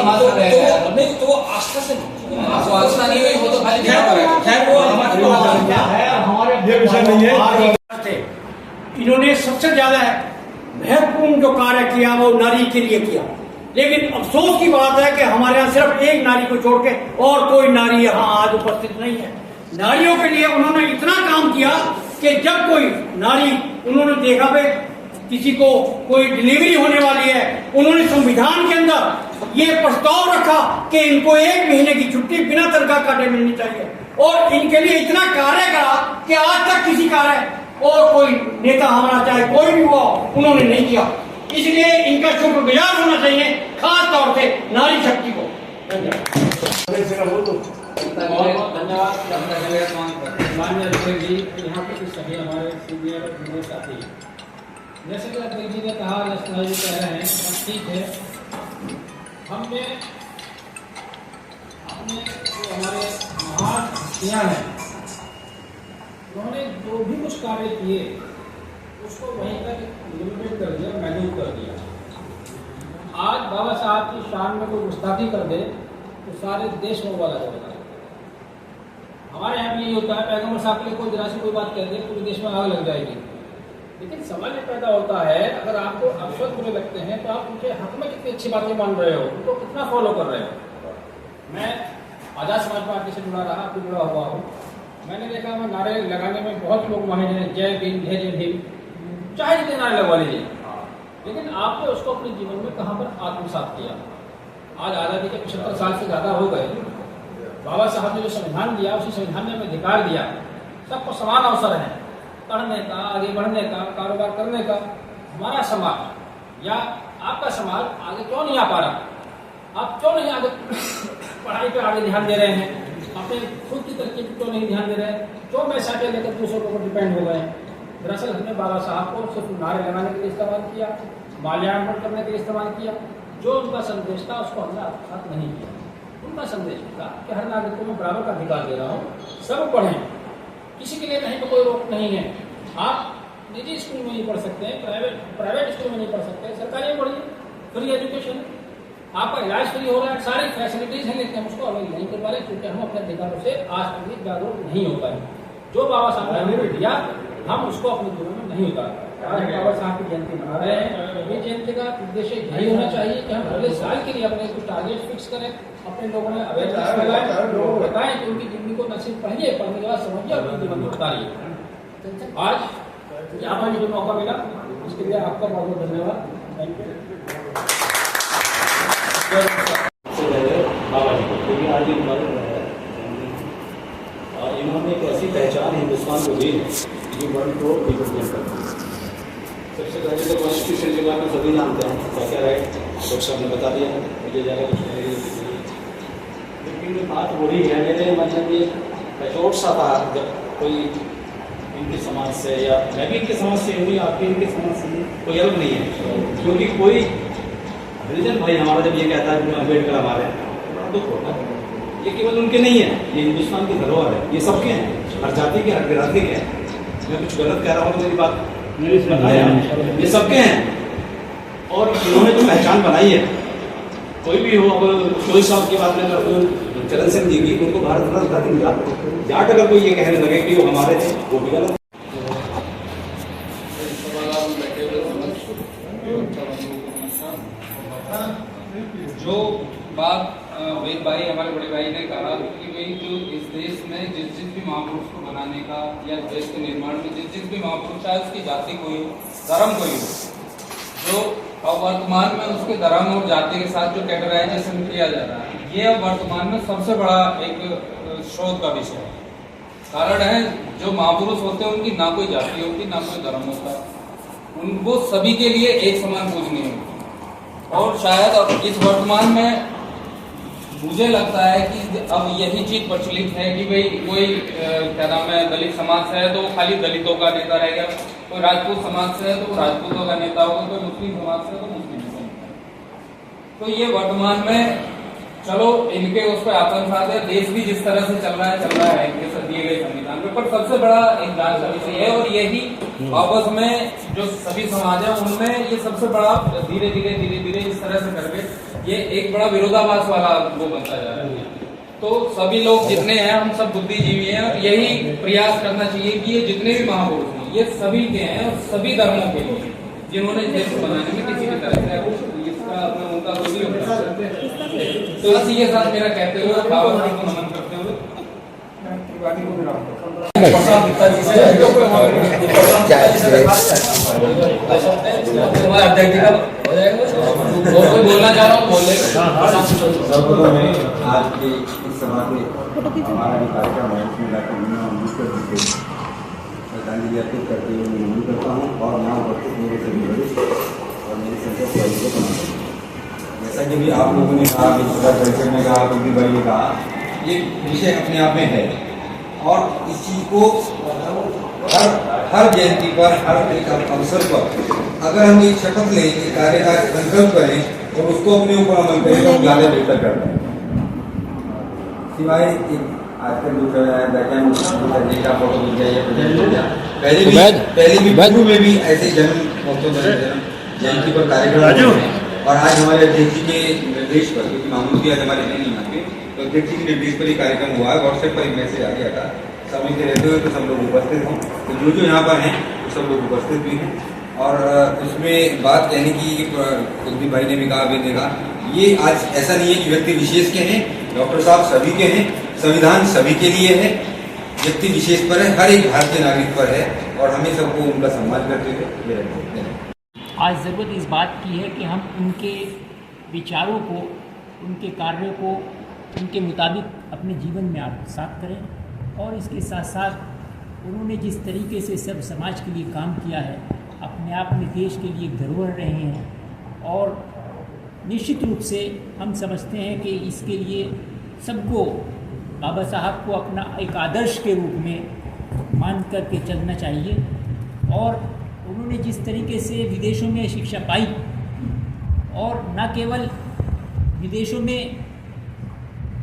समाज में रह गया नहीं तो आस्था से आपको आस्था नहीं हुई वो तो खाली खैर वो हमारे ये विषय नहीं है। इन्होंने सबसे ज्यादा महत्वपूर्ण जो कार्य किया वो नारी के लिए किया, लेकिन अफसोस की बात है कि हमारे यहाँ सिर्फ एक नारी को छोड़ के और कोई नारी यहाँ आज उपस्थित नहीं है। नारियों के लिए उन्होंने इतना काम किया कि जब कोई नारी उन्होंने देखा भाई किसी को कोई डिलीवरी होने वाली है, उन्होंने संविधान के अंदर ये प्रस्ताव रखा कि इनको 1 महीने की छुट्टी बिना तनख्वाह काटे मिलनी चाहिए और इनके लिए इतना कार्य करा कि आज तक किसी कार्य और कोई नेता हमारा चाहे कोई भी हुआ उन्होंने नहीं किया। इसलिए इनका शुक्रगुजार होना चाहिए खास तौर से नारी शक्ति को। धन्यवाद माननीय अध्यक्ष जी, यहाँ पे सभी हमारे सीनियर साथी, जैसे कि अध्यक्ष जी ने कहा, लक्ष्मण जी कह रहे हैं ठीक है, हमने जो हमारे महान हस्तियाँ हैं उन्होंने जो भी कुछ कार्य किए उसको वहीं तक लिमिटेड कर दिया, महदूद कर दिया। आज बाबा साहब की शान में कोई गुस्ताखी कर दे तो सारे देश में वाला होता है। हमारे यहाँ भी यही होता है, पैगम्बर साहब के लिए कोई जरा सी कोई बात कह दे पूरे देश में आग लग जाएगी। लेकिन सवाल ये पैदा होता है, अगर आपको अवसर बुरे लगते हैं तो आप उनके हक में कितनी अच्छी बातें मान रहे हो, उनको कितना फॉलो कर रहे हो। मैं आज़ाद समाज पार्टी से जुड़ा रहा, अभी जुड़ा हुआ हूँ। मैंने देखा मैं नारे लगाने में बहुत लोग माहिर हैं, जय भीम जय जय भीम, चाहे जितने नारे लगवा लीजिए, लेकिन आपने उसको अपने जीवन में कहाँ पर आत्मसात किया। आज आज़ादी के 75 साल से ज़्यादा हो गए, बाबा साहब ने जो संविधान दिया उसी संविधान ने हमें अधिकार दिया, सबको समान अवसर है पढ़ने का, आगे बढ़ने का, कारोबार करने का। हमारा समाज या आपका समाज आगे क्यों नहीं आ पा रहा? आप क्यों नहीं आगे पढ़ाई पे आगे ध्यान दे रहे हैं, अपने खुद की तरक्की पर क्यों नहीं ध्यान दे रहे हैं, क्यों पैसा लेकर दूसरों के ऊपर डिपेंड हो गए? दरअसल हमने बाबा साहब को सिर्फ नारे लगाने के लिए इस्तेमाल किया, माल्यार्पण करने के लिए इस्तेमाल किया। जो उनका संदेश था उसको हमने आत्मसात नहीं किया। उनका संदेश था कि हर नागरिक को मैं बराबर का अधिकार दे रहा हूँ, सब पढ़ें, किसी के लिए कहीं पर कोई रोक नहीं है। आप निजी स्कूल में नहीं पढ़ सकते हैं, प्राइवेट स्कूल में नहीं पढ़ सकते, सरकारी में पढ़िए, फ्री एजुकेशन, आपका इलाज फ्री हो रहा है, सारी फैसिलिटीज हैं, लेकिन हम उसको अवेल नहीं कर पा रहे क्योंकि हम अपने अधिकारों से आज तक भी जागरूक नहीं हो पाए। जो बाबा साहब ने हमें दिया हम उसको अपने जीवन में नहीं उतार पाए। आज बाबा साहब की जयंती मना रहे हैं। ये जयंती का उद्देश्य यही होना चाहिए कि हम अगले साल के लिए अपने कुछ टारगेट फिक्स करें, अपने लोगों में अवेयरनेस फैलाएं, लोगों को बताएं कि उनकी जिंदगी को न सिर्फ पढ़िए, पढ़ने के बाद समझिए, अपने जीवन में उतारिए। आज यहाँ पर मुझे मौका मिला, इसके लिए आपका बहुत बहुत धन्यवाद। Thank you. बाबा जी को, क्योंकि आज इन्होंने एक ऐसी पहचान हिंदुस्तान को दी है जो वर्ल्ड को रिप्रेजेंट करती है। सबसे पहले तो कॉन्स्टिट्यूशन के बारे में सभी जानते हैं, क्या क्या राइट डॉक्टर साहब ने बता दिया, मुझे ज़्यादा कुछ नहीं। लेकिन बात हो रही है, मेरे मतलब ये एपिसोड सा था, जब कोई इनके समाज से या मैं भी इनके समाज से हूँ, आपके इनके समाज से कोई अलग नहीं है, क्योंकि कोई रिलीजन भाई हमारा जब ये कहता है कि अम्बेडकर हमारे हैं, दुख होता है। ये केवल उनके नहीं है, ये हिंदुस्तान की धरोहर है, ये सबके हैं, हर जाति के, हर गिराती के हैं। मैं कुछ गलत कह रहा हूँ तो मेरी बात बताया, ये सबके हैं। और इन्होंने जो पहचान बनाई है, कोई भी हो, अब कोई साहब की बात में अगर चरण सिंह जी की, उनको भारत रत्न उपाधि मिला, जाट अगर कोई ये कहने लगे कि वो हमारे थे, वो भी गलत। जो बात वेद भाई, हमारे बड़े भाई ने कहा कि भाई जो इस देश में जिस भी महापुरुष को बनाने का या देश के निर्माण में जिस भी महापुरुष है, उसकी जाति कोई हो, धर्म कोई हो, जो अब वर्तमान में उसके धर्म और जाति के साथ जो कैटेगराइजेशन किया जा रहा है, ये अब वर्तमान में सबसे बड़ा एक शोध का विषय है। कारण है जो महापुरुष होते हैं उनकी ना कोई जाति होती, ना कोई धर्म होता, उनको सभी के लिए एक समान पूजनीय होती। और शायद अब इस वर्तमान में मुझे लगता है कि अब यही चीज प्रचलित है कि भाई कोई क्या नाम है, दलित समाज से है तो खाली दलितों का नेता रह गया, कोई राजपूत समाज से है तो राजपूतों का नेता होगा, कोई मुस्लिम समाज से है तो मुस्लिम का नेता। तो ये वर्तमान में चलो इनके उस पर आत्मसात है, देश भी जिस तरह से चल रहा है इनके दिए गए संविधान पे, पर सबसे बड़ा एक जांच का विषय है। और यही आपस में जो सभी समाज है उनमें ये सबसे बड़ा धीरे धीरे इस तरह से करके ये एक बड़ा विरोधाभास वाला वो बनता जा रहा है। तो सभी लोग जितने हैं हम सब बुद्धिजीवी हैं और यही प्रयास करना चाहिए कि ये जितने भी महापुरुष हैं ये सभी के हैं और सभी धर्मों के लिए जिन्होंने देश को बनाने में किसी भी तरह से इसका अपना उनका कोई भी होता है। तो इसी के साथ मेरा कहते हुए बाबा साहब को नमन करते हुए बोलना चाह रहा हूँ बोले। आज के इस सभा के हमारा जो कार्यक्रम है उसमें डॉक्टर भीमराव अम्बेडकर जी के श्रद्धांजलि अर्पित करते हुए मैं नमन करता हूँ और यहाँ उपस्थित मेरे सभी वरिष्ठ और मेरे संसद भाई को प्रणाम करता हूँ। जैसा कि भी आप लोगों ने कहा, विश्वनाथ परिषद ने कहा, कुलदीप भाई ने कहा, ये विषय अपने आप में है और इस चीज़ को हर जयंती पर, हर एक अवसर पर अगर हम एक शपथ लें, एक कार्य का संकल्प करें और उसको अपने ऊपर अमल करें तो हम ज़्यादा बेहतर करते हैं। सिवाय आजकल जो चल रहा है व्याख्यान का फोटो मिल जाए, पहले भी गुरु में भी ऐसे जन्म जयंती पर कार्यक्रम और आज हमारे अध्यक्ष जी के निर्देश पर, क्योंकि मामूल की आज हमारे नहीं यहाँ पे, तो अध्यक्ष जी के निर्देश पर ये कार्यक्रम हुआ है। व्हाट्सएप पर एक मैसेज आ गया था, समय से रहते हुए तो सब लोग उपस्थित हों, तो जो यहाँ पर हैं वो सब लोग उपस्थित भी हैं। और उसमें बात कहने की कुलदीप भाई ने भी कहा, अभी ने कहा, ये आज ऐसा नहीं है कि व्यक्ति विशेष के हैं, डॉक्टर साहब सभी के हैं, संविधान सभी के लिए है, व्यक्ति विशेष पर है, हर एक भारतीय नागरिक पर है और हमें सबको उनका सम्मान करते हुए ये रखते हैं। आज ज़रूरत इस बात की है कि हम उनके विचारों को, उनके कार्यों को उनके मुताबिक अपने जीवन में आत्मसात करें और इसके साथ साथ उन्होंने जिस तरीके से सब समाज के लिए काम किया है, अपने आप में देश के लिए धरोहर रहे हैं और निश्चित रूप से हम समझते हैं कि इसके लिए सबको बाबा साहब को अपना एक आदर्श के रूप में मान करके चलना चाहिए। और उन्होंने जिस तरीके से विदेशों में शिक्षा पाई और न केवल विदेशों में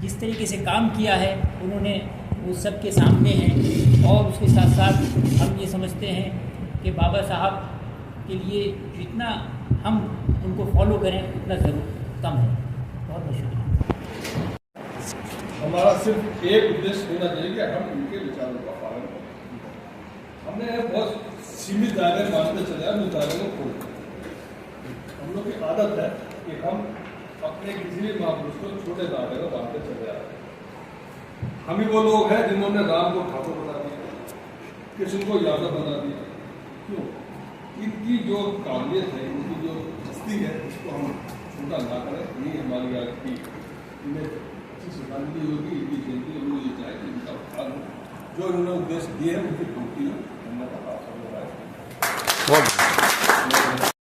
जिस तरीके से काम किया है उन्होंने, वो सबके सामने है। और उसके साथ साथ हम ये समझते हैं कि बाबा साहब के लिए जितना हम उनको फॉलो करें उतना ज़रूर कम है। बहुत बहुत शुक्रिया। हमारा सिर्फ एक उद्देश्य होना चाहिए कि हम उनके विचारों का पालन करें। हमने बहुत सीमित दायरे मानते चले उन दायरे को खोल, हम लोग की आदत है कि हम अपने किसी भी महापुरुष को छोटे दायरे में बांधते चले आ रहे हैं। हम ही वो लोग हैं जिन्होंने राम को ठाकुर बना दिया, कृष्ण को यादव बना दिया। क्यों? इनकी जो काबिलियत है, इनकी जो हस्ती है, उसको हम छोटा ना करें। यही हमारी आज की इन्हें अच्छी श्रद्धांजलि होगी, इनकी जयंती हम लोग ये चाहे कि इनका उत्थान हो, जो इन्होंने उद्देश्य दिए हैं उनकी पूर्ति हो। धन्यवाद।